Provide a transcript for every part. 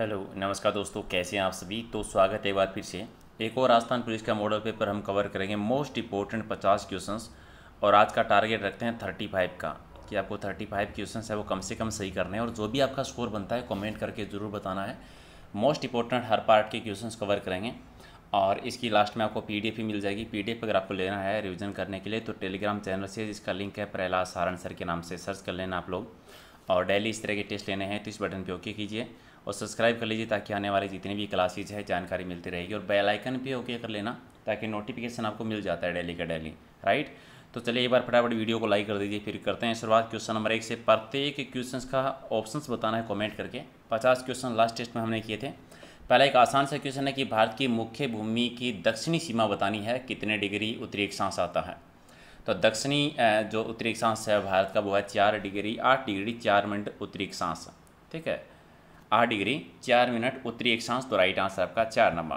Hello नमस्कार दोस्तों, कैसे हैं आप सभी। तो स्वागत है एक बार फिर से एक और राजस्थान पुलिस का मॉडल पेपर हम कवर करेंगे। मोस्ट इंपॉर्टेंट 50 क्वेश्चंस और आज का टारगेट रखते हैं 35 का, कि आपको 35 क्वेश्चंस है वो कम से कम सही करने हैं और जो भी आपका स्कोर बनता है कमेंट करके ज़रूर बताना है। मोस्ट इंपॉर्टेंट हर पार्ट के क्वेश्चंस कवर करेंगे और इसकी लास्ट में आपको पीडीएफ ही मिल जाएगी। पीडीएफ अगर आपको लेना है रिवीजन करने के लिए तो टेलीग्राम चैनल से, जिसका लिंक है प्रहलाद सारण सर के नाम से, सर्च कर लेना आप लोग। और डेली इस तरह के टेस्ट लेने हैं तो इस बटन पे ओके कीजिए और सब्सक्राइब कर लीजिए ताकि आने वाली जितनी भी क्लासेज है जानकारी मिलती रहेगी। और बेल आइकन पे ओके कर लेना ताकि नोटिफिकेशन आपको मिल जाता है डेली का डेली, राइट। तो चलिए एक बार फटाफट वीडियो को लाइक कर दीजिए, फिर करते हैं शुरुआत। क्वेश्चन नंबर 1 से प्रत्येक क्वेश्चन का ऑप्शंस बताना है कमेंट करके। 50 क्वेश्चन लास्ट टेस्ट में हमने किए थे। पहला एक आसान सा क्वेश्चन है कि भारत की मुख्य भूमि की दक्षिणी सीमा बतानी है, कितने डिग्री उत्तरी अक्षांश आता है। तो दक्षिणी जो उत्तरी अक्षांश है भारत का वो है 4 डिग्री 8 डिग्री 4 मिनट उत्तरी अक्षांश, ठीक है। 8 डिग्री 4 मिनट उत्तरी अक्षांश, तो राइट आंसर आपका 4 नंबर।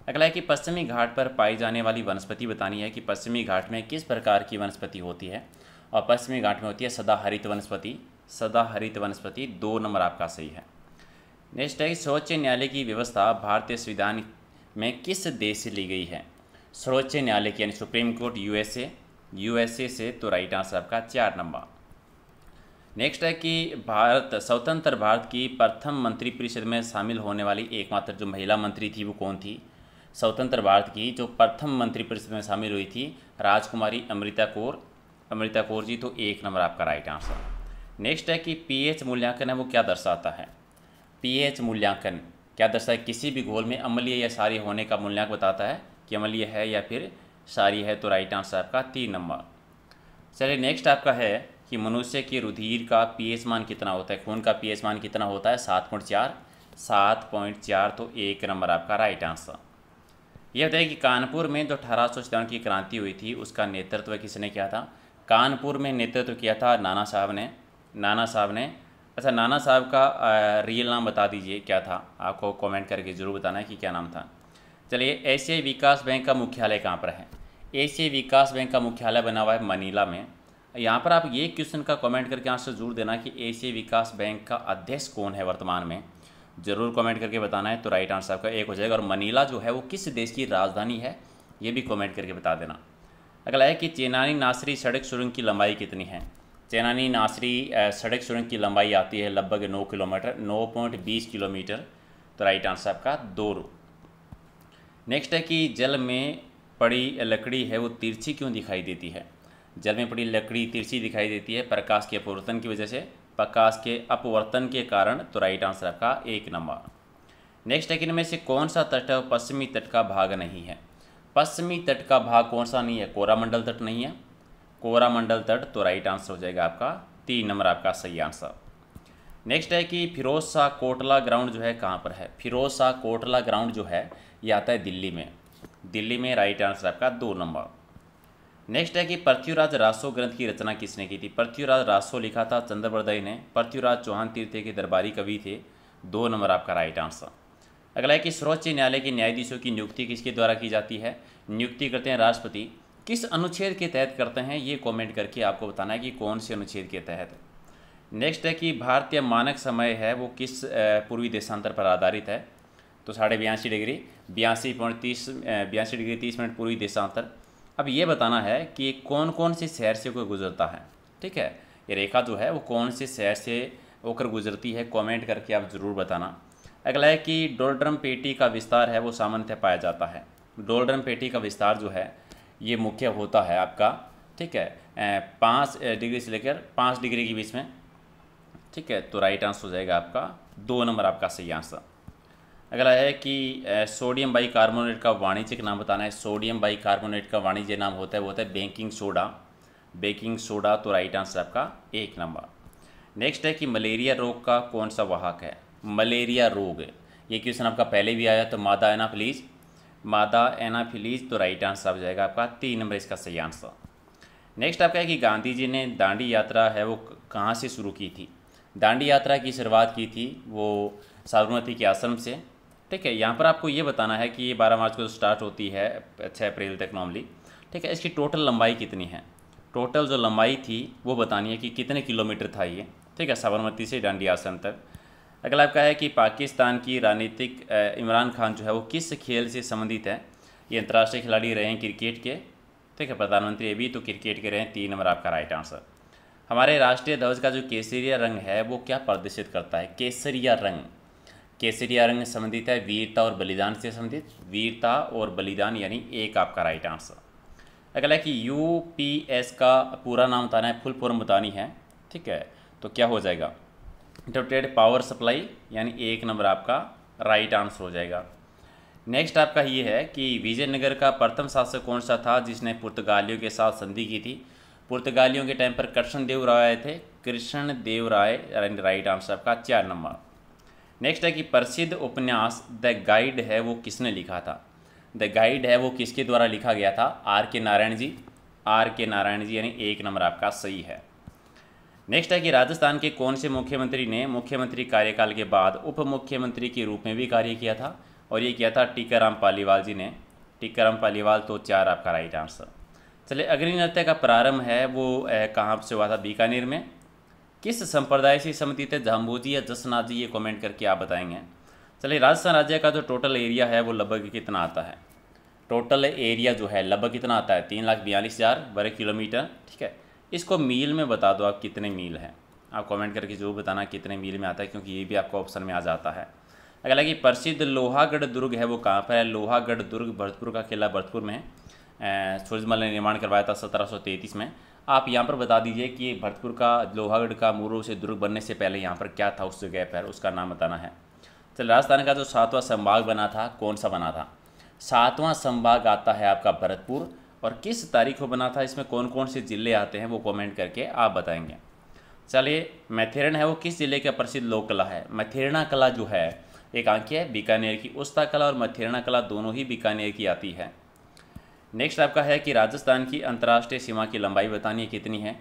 अगला है कि पश्चिमी घाट पर पाई जाने वाली वनस्पति बतानी है कि पश्चिमी घाट में किस प्रकार की वनस्पति होती है। और पश्चिमी घाट में होती है सदाहरित वनस्पति। सदाहरित वनस्पति 2 नंबर आपका सही है। नेक्स्ट है कि सर्वोच्च न्यायालय की व्यवस्था भारतीय संविधान में किस देश से ली गई है। सर्वोच्च न्यायालय की यानी सुप्रीम कोर्ट यूएसए से, तो राइट आंसर आपका 4 नंबर। नेक्स्ट है कि स्वतंत्र भारत की प्रथम मंत्रिपरिषद में शामिल होने वाली एकमात्र जो महिला मंत्री थी वो कौन थी। स्वतंत्र भारत की जो प्रथम मंत्रिपरिषद में शामिल हुई थी राजकुमारी अमृता कौर जी, तो 1 नंबर आपका राइट आंसर। नेक्स्ट है कि पीएच मूल्यांकन है वो क्या दर्शाता है। पीएच मूल्यांकन क्या दर्शाता है, किसी भी घोल में अम्लीय या क्षारीय होने का मूल्यांकन बताता है कि अम्लीय है या फिर क्षारीय है, तो राइट आंसर आपका 3 नंबर। चलिए नेक्स्ट आपका है कि मनुष्य के रुधिर का पीएच मान कितना होता है, खून का पीएच मान कितना होता है 7.4, तो 1 नंबर आपका राइट आंसर। यह बताइए कि कानपुर में जो 1857 की क्रांति हुई थी उसका नेतृत्व किसने किया था। कानपुर में नेतृत्व किया था नाना साहब ने। अच्छा, नाना साहब का रियल नाम बता दीजिए क्या था, आपको कमेंट करके ज़रूर बताना है कि क्या नाम था। चलिए, एशियाई विकास बैंक का मुख्यालय कहाँ पर है। एशियाई विकास बैंक का मुख्यालय बना हुआ है मनीला में। यहाँ पर आप ये क्वेश्चन का कमेंट करके आंसर जरूर देना कि एशियाई विकास बैंक का अध्यक्ष कौन है वर्तमान में, ज़रूर कमेंट करके बताना है, तो राइट आंसर आपका 1 हो जाएगा। और मनीला जो है वो किस देश की राजधानी है ये भी कमेंट करके बता देना। अगला है कि चेनानी नासरी सड़क सुरंग की लंबाई कितनी है। चेनानी नासरी सड़क सुरंग की लंबाई आती है लगभग 9 किलोमीटर, 9.20 किलोमीटर, तो राइट आंसर आपका 2। नेक्स्ट है कि जल में पड़ी लकड़ी है वो तिरछी क्यों दिखाई देती है। जल में पड़ी लकड़ी तिरछी दिखाई देती है प्रकाश के अपवर्तन की वजह से, प्रकाश के अपवर्तन के कारण, तो राइट आंसर आपका 1 नंबर। नेक्स्ट है कि इनमें से कौन सा तट है पश्चिमी तट का भाग नहीं है। पश्चिमी तट का भाग कौन सा नहीं है, कोरामंडल तट नहीं है, कोरामंडल तट, तो राइट आंसर हो जाएगा आपका 3 नंबर आपका सही आंसर। नेक्स्ट है कि फिरोज शाह कोटला ग्राउंड जो है कहाँ पर है। फिरोज शाह कोटला ग्राउंड जो है ये आता है दिल्ली में, राइट आंसर आपका 2 नंबर। नेक्स्ट है कि पृथ्वीराज रासो ग्रंथ की रचना किसने की थी। पृथ्वीराज रासो लिखा था चंद्रबरदई ने। पृथ्वीराज चौहान तीर्थ के दरबारी कवि थे, 2 नंबर आपका राइट आंसर। अगला है कि सर्वोच्च न्यायालय के न्यायाधीशों की नियुक्ति किसके द्वारा की जाती है। नियुक्ति करते हैं राष्ट्रपति। किस अनुच्छेद के तहत करते हैं ये कमेंट करके आपको बताना है कि कौन से अनुच्छेद के तहत। नेक्स्ट है कि भारतीय मानक समय है वो किस पूर्वी देशांतर पर आधारित है। तो 82.5 डिग्री 82 डिग्री 30 मिनट पूर्वी देशांतर। अब ये बताना है कि कौन कौन से शहर से कोई गुजरता है, ठीक है। ये रेखा जो है वो कौन से शहर से होकर गुजरती है, कमेंट करके आप ज़रूर बताना। अगला है कि डोलड्रम पेटी का विस्तार है वो सामान्यतः पाया जाता है। डोलड्रम पेटी का विस्तार जो है ये मुख्य होता है आपका, ठीक है, 5 डिग्री से लेकर 5 डिग्री के बीच में, ठीक है, तो राइट आंसर हो जाएगा आपका 2 नंबर आपका सही आंसर। अगला है कि सोडियम बाइकार्बोनेट का वाणिज्यिक नाम बताना है। सोडियम बाइकार्बोनेट का वाणिज्य नाम होता है वो होता है बेकिंग सोडा, तो राइट आंसर आपका 1 नंबर। नेक्स्ट है कि मलेरिया रोग का कौन सा वाहक है। मलेरिया रोग, ये क्वेश्चन आपका पहले भी आया, तो मादा एनाफिलीज, तो राइट आंसर हो जाएगा आपका 3 नंबर इसका सही आंसर। नेक्स्ट आपका है कि गांधी जी ने दांडी यात्रा है वो कहाँ से शुरू की थी। दांडी यात्रा की शुरुआत की थी वो साबरमती के आश्रम से, ठीक है। यहाँ पर आपको ये बताना है कि ये 12 मार्च को स्टार्ट होती है 6 अप्रैल तक नॉर्मली, ठीक है। इसकी टोटल लंबाई कितनी है, टोटल जो लंबाई थी वो बतानी है कि कितने किलोमीटर था ये, ठीक है, साबरमती से दांडी आश्रम तक। अगला आपका है कि पाकिस्तान की राजनीतिक इमरान खान जो है वो किस खेल से संबंधित है। ये अंतर्राष्ट्रीय खिलाड़ी रहे हैं क्रिकेट के, ठीक है। प्रधानमंत्री अभी तो क्रिकेट के रहे हैं, 3 नंबर आपका राइट आंसर। हमारे राष्ट्रीय ध्वज का जो केसरिया रंग है वो क्या प्रदर्शित करता है। केसरिया रंग, केसरिया रंग संबंधित है वीरता और बलिदान से संबंधित, वीरता और बलिदान यानी एक आपका राइट आंसर। अगला है कि यूपीएस का पूरा नाम बताना है, फुल फॉर्म बतानी है, ठीक है। तो क्या हो जाएगा, इंटरप्रेटेड पावर सप्लाई यानी 1 नंबर आपका राइट आंसर हो जाएगा। नेक्स्ट आपका ये है कि विजयनगर का प्रथम शासक कौन सा था जिसने पुर्तगालियों के साथ संधि की थी। पुर्तगालियों के टाइम पर कृष्णदेव राय थे, कृष्णदेव राय राइट आंसर आपका 4 नंबर। नेक्स्ट है कि प्रसिद्ध उपन्यास द गाइड है वो किसने लिखा था। द गाइड है वो किसके द्वारा लिखा गया था। आर के नारायण जी, आर के नारायण जी यानी 1 नंबर आपका सही है। नेक्स्ट है कि राजस्थान के कौन से मुख्यमंत्री ने मुख्यमंत्री कार्यकाल के बाद उप मुख्यमंत्री के रूप में भी कार्य किया था, और ये किया था टीकाराम पालीवाल जी ने, टीकाराम पालीवाल। तो 4 आपका राइट आंसर। चलिए अग्नि नृत्य का प्रारंभ है वो कहाँ से हुआ था, बीकानेर में। किस संप्रदाय से संबंधित है, झाम्बूजी या जसनाथ जी, ये कमेंट करके आप बताएंगे। चलिए राजस्थान राज्य का जो टोटल एरिया है वो लगभग कितना आता है। टोटल एरिया जो है लगभग कितना आता है, 3,42,000 वर्ग किलोमीटर, ठीक है। इसको मील में बता दो आप कितने मील हैं, आप कमेंट करके जरूर बताना कितने मील में आता है, क्योंकि ये भी आपको ऑप्शन में आ जाता है। अगला कि प्रसिद्ध लोहागढ़ दुर्ग है वो कहाँ पर है। लोहागढ़ दुर्ग भरतपुर का किला भरतपुर में है, सूरजमल ने निर्माण करवाया था 1733 में। आप यहाँ पर बता दीजिए कि भरतपुर का लोहागढ़ का मूल रूप से दुर्ग बनने से पहले यहाँ पर क्या था, उस जगह पर उसका नाम बताना है। चल राजस्थान का जो 7वां संभाग बना था कौन सा बना था। 7वां संभाग आता है आपका भरतपुर, और किस तारीख को बना था, इसमें कौन कौन से ज़िले आते हैं वो कमेंट करके आप बताएंगे। चलिए मैथेरन है वो किस ज़िले का प्रसिद्ध लोक कला है। मैथेरना कला जो है एक आंकी है बीकानेर की, उस्ता कला और मैथेरना कला दोनों ही बीकानेर की आती है। नेक्स्ट आपका है कि राजस्थान की अंतर्राष्ट्रीय सीमा की लंबाई बतानी है कितनी है।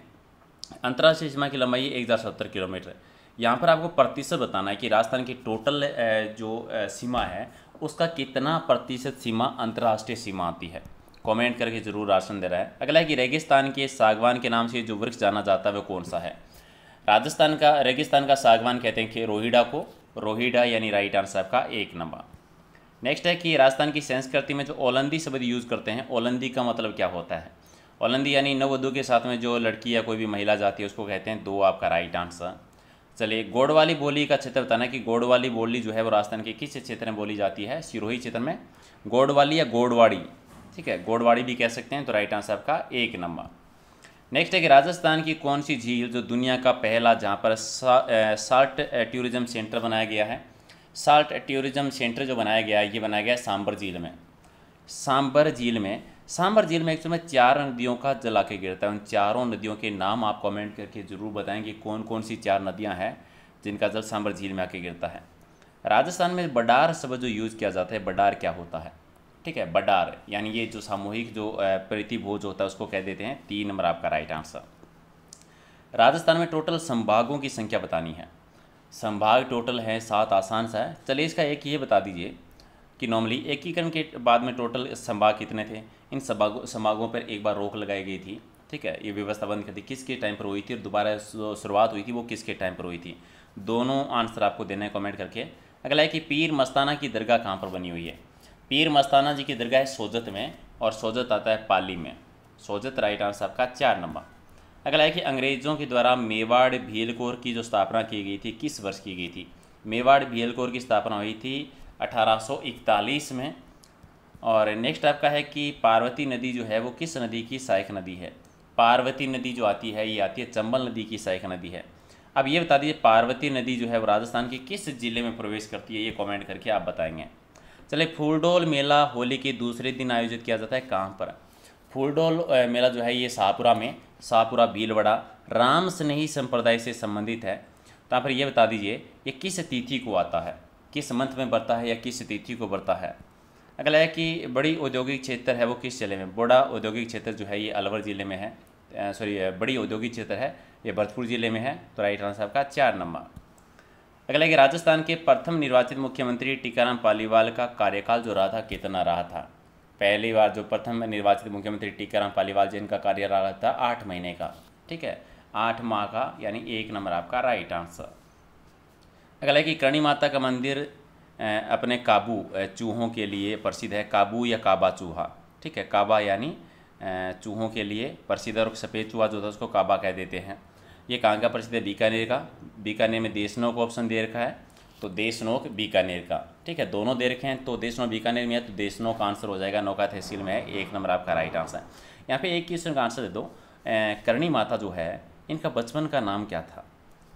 अंतर्राष्ट्रीय सीमा की लंबाई 1070 किलोमीटर। यहाँ पर आपको प्रतिशत बताना है कि राजस्थान की टोटल जो सीमा है उसका कितना प्रतिशत सीमा अंतर्राष्ट्रीय सीमा आती है। कमेंट करके जरूर राशन दे रहा है। अगला है कि रेगिस्तान के सागवान के नाम से जो वृक्ष जाना जाता है वो कौन सा है। राजस्थान का रेगिस्तान का सागवान कहते हैं कि रोहिड़ा को, रोहिड़ा यानी राइट आंसर आपका 1 नंबर। नेक्स्ट है कि राजस्थान की संस्कृति में जो ओलंदी शब्द यूज़ करते हैं, ओलंदी का मतलब क्या होता है। ओलंदी यानी नववधू के साथ में जो लड़की या कोई भी महिला जाती है उसको कहते हैं। 2 आपका राइट आंसर। चलिए गोडवाली बोली का क्षेत्र बताना है कि गोडवाली बोली जो है वो राजस्थान के किस क्षेत्र में बोली जाती है। सिरोही क्षेत्र में गोडवाली या गोडवाड़ी, ठीक है, गोडवाड़ी भी कह सकते हैं। तो राइट आंसर आपका 1 नंबर। नेक्स्ट है कि राजस्थान की कौन सी झील जो दुनिया का पहला जहाँ पर साल्ट टूरिज्म सेंटर बनाया गया है। साल्ट टूरिज्म सेंटर जो बनाया गया है ये बनाया गया है सांबर झील में। सांबर झील में, सांबर झील में एक्चुअली में 4 नदियों का जल आके गिरता है। उन चारों नदियों के नाम आप कमेंट करके जरूर बताएं कि कौन कौन सी 4 नदियां हैं जिनका जल सांबर झील में आके गिरता है। राजस्थान में बडार शब्द जो यूज़ किया जाता है, बडार क्या होता है, ठीक है, बडार यानी ये जो सामूहिक जो प्रीति भोज होता है उसको कह देते हैं। 3 नंबर आपका राइट आंसर। राजस्थान में टोटल संभागों की संख्या बतानी है। संभाग टोटल है 7, आसान सा है। चलिए इसका एक ये बता दीजिए कि नॉर्मली एकीकरण के बाद में टोटल संभाग कितने थे। इन संभागों पर एक बार रोक लगाई गई थी, ठीक है। ये व्यवस्था बंद कर दी, किसके टाइम पर हुई थी और दोबारा शुरुआत हुई थी वो किसके टाइम पर हुई थी। दोनों आंसर आपको देना है कमेंट करके। अगला है कि पीर मस्ताना की दरगाह कहाँ पर बनी हुई है। पीर मस्ताना जी की दरगाह है सोजत में, और सोजत आता है पाली में। सोजत राइट आंसर आपका 4 नंबर। अगला है कि अंग्रेज़ों के द्वारा मेवाड़ भीलकोर की जो स्थापना की गई थी किस वर्ष की गई थी। मेवाड़ भीलकोर की स्थापना हुई थी 1841 में। और नेक्स्ट आपका है कि पार्वती नदी जो है वो किस नदी की सहायक नदी है। पार्वती नदी जो आती है ये आती है चंबल नदी की सहायक नदी है। अब ये बता दीजिए पार्वती नदी जो है वो राजस्थान के किस जिले में प्रवेश करती है, ये कमेंट करके आप बताएंगे। चलिए फूलडोल मेला होली के दूसरे दिन आयोजित किया जाता है कहाँ पर। फूलडोल मेला जो है ये शाहपुरा में, शाहपुरा भीलवाड़ा राम स्नेही संप्रदाय से संबंधित है। तो यहाँ पर ये बता दीजिए ये किस तिथि को आता है, किस मंथ में बढ़ता है या किस तिथि को बढ़ता है। अगला है कि बड़ी औद्योगिक क्षेत्र है वो किस जिले में। बड़ा औद्योगिक क्षेत्र जो है ये अलवर ज़िले में है, बड़ी औद्योगिक क्षेत्र है ये भरतपुर ज़िले में है। तो राइट आंसर आपका 4 नंबर। अगला है कि राजस्थान के प्रथम निर्वाचित मुख्यमंत्री टीकाराम पालीवाल का कार्यकाल जो रहा था कितना रहा था। पहली बार जो प्रथम निर्वाचित मुख्यमंत्री टीकाराम पालीवाल जिनका कार्यकाल रहा था 8 महीने का, ठीक है, 8 माह का, यानी 1 नंबर आपका राइट आंसर। अगला है कि करणी माता का मंदिर अपने काबू चूहों के लिए प्रसिद्ध है। काबू या काबा चूहा, ठीक है। काबा यानी चूहों के लिए प्रसिद्ध, और सफ़ेद चूहा जो होता है उसको काबा कह देते हैं। ये कहाँ का प्रसिद्ध है? बीकानेर का। बीकानेर में देशनोक ऑप्शन दे रखा है, तो देशनोक बीकानेर का, ठीक है। दोनों दे रखे हैं, तो देशनोक बीकानेर में है तो देशनोक आंसर हो जाएगा। नौका तहसील में है, 1 नंबर आपका राइट आंसर। यहाँ पे एक क्वेश्चन का आंसर दे दो। करणी माता जो है इनका बचपन का नाम क्या था?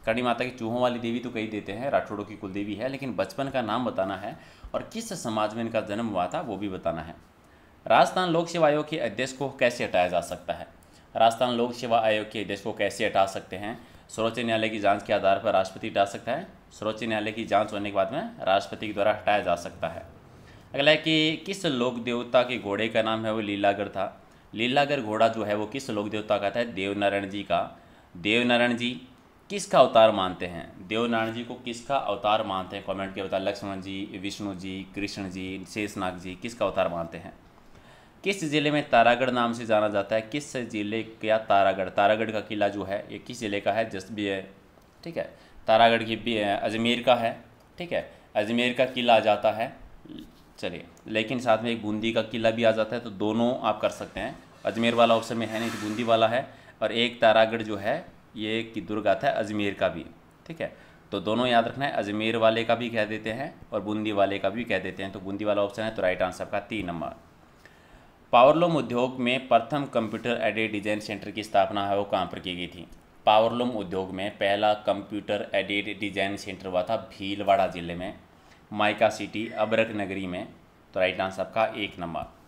करणी माता की चूहों वाली देवी तो कही देते हैं, राठौड़ों की कुल देवी है, लेकिन बचपन का नाम बताना है और किस समाज में इनका जन्म हुआ था वो भी बताना है। राजस्थान लोक सेवा आयोग के अध्यक्ष को कैसे हटाया जा सकता है? राजस्थान लोक सेवा आयोग के अध्यक्ष को कैसे हटा सकते हैं? सर्वोच्च न्यायालय की जांच के आधार पर राष्ट्रपति हटा सकता है। सर्वोच्च न्यायालय की जांच होने के बाद में राष्ट्रपति के द्वारा हटाया जा सकता है। अगला है कि किस लोक देवता के घोड़े का नाम है वो लीलागर था? लीलागर घोड़ा जो है वो किस लोक देवता का था? देवनारायण जी का। देवनारायण जी किसका अवतार मानते हैं? देवनारायण जी को किसका अवतार मानते हैं? कमेंट के बता। लक्ष्मण जी, विष्णु जी, कृष्ण जी, शेषनाग जी, किसका अवतार मानते हैं? किस जिले में तारागढ़ नाम से जाना जाता है? किस जिले का तारागढ़? तारागढ़ का किला जो है ये किस जिले का है? जसबी है, ठीक है। तारागढ़ की अजमेर का है, ठीक है। अजमेर का किला आ जाता है, चलिए, लेकिन साथ में एक बूंदी का किला भी आ जाता है, तो दोनों आप कर सकते हैं। अजमेर वाला ऑप्शन में है नहीं, तो बूंदी वाला है, और एक तारागढ़ जो है ये कि दुर्ग आता है अजमेर का भी, ठीक है। तो दोनों याद रखना है, अजमेर वाले का भी कह देते हैं और बूंदी वाले का भी कह देते हैं, तो बूंदी वाला ऑप्शन है, तो राइट आंसर का 3 नंबर। पावरलूम उद्योग में प्रथम कंप्यूटर एडेड डिजाइन सेंटर की स्थापना है वो कहाँ पर की गई थी? पावरलूम उद्योग में पहला कंप्यूटर एडेड डिजाइन सेंटर हुआ था भीलवाड़ा जिले में, माइका सिटी, अबरक नगरी में, तो राइट आंसर आपका 1 नंबर।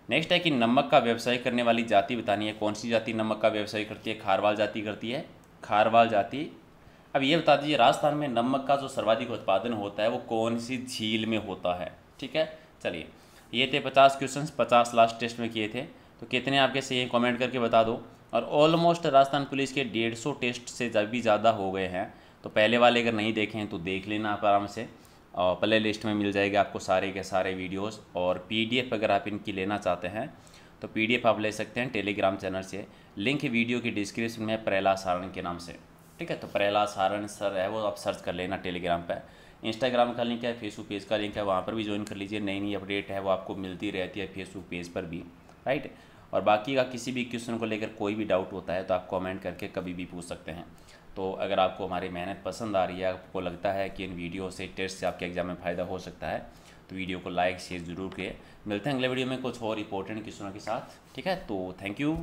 नेक्स्ट है कि नमक का व्यवसाय करने वाली जाति बतानी है। कौन सी जाति नमक का व्यवसाय करती है? खारवाल जाति करती है, खारवाल जाति। अब ये बता दीजिए राजस्थान में नमक का जो सर्वाधिक उत्पादन होता है वो कौन सी झील में होता है? ठीक है, चलिए, ये थे 50 क्वेश्चंस, 50 लास्ट टेस्ट में किए थे, तो कितने आपके सही हैं कमेंट करके बता दो। और ऑलमोस्ट राजस्थान पुलिस के 150 टेस्ट से जब भी ज़्यादा हो गए हैं, तो पहले वाले अगर नहीं देखे हैं तो देख लेना आप आराम से, और प्ले लिस्ट में मिल जाएगा आपको सारे के सारे वीडियोस। और पीडीएफ अगर आप इनकी लेना चाहते हैं तो पीडीएफ आप ले सकते हैं टेलीग्राम चैनल से, लिंक वीडियो की डिस्क्रिप्शन में प्रहलाद सारण के नाम से, ठीक है। तो प्रहलाद सारण सर है वो आप सर्च कर लेना टेलीग्राम पर। इंस्टाग्राम का लिंक है, फेसबुक पेज का लिंक है, वहाँ पर भी ज्वाइन कर लीजिए, नई नई अपडेट है वो आपको मिलती रहती है फेसबुक पेज पर भी, राइट। और बाकी का किसी भी क्वेश्चन को लेकर कोई भी डाउट होता है तो आप कमेंट करके कभी भी पूछ सकते हैं। तो अगर आपको हमारी मेहनत पसंद आ रही है, आपको लगता है कि इन वीडियो से टेस्ट से आपके एग्जाम में फ़ायदा हो सकता है, तो वीडियो को लाइक शेयर ज़रूर करिए। मिलते हैं अगले वीडियो में कुछ और इंपॉर्टेंट क्वेश्चनों के साथ, ठीक है। तो थैंक यू।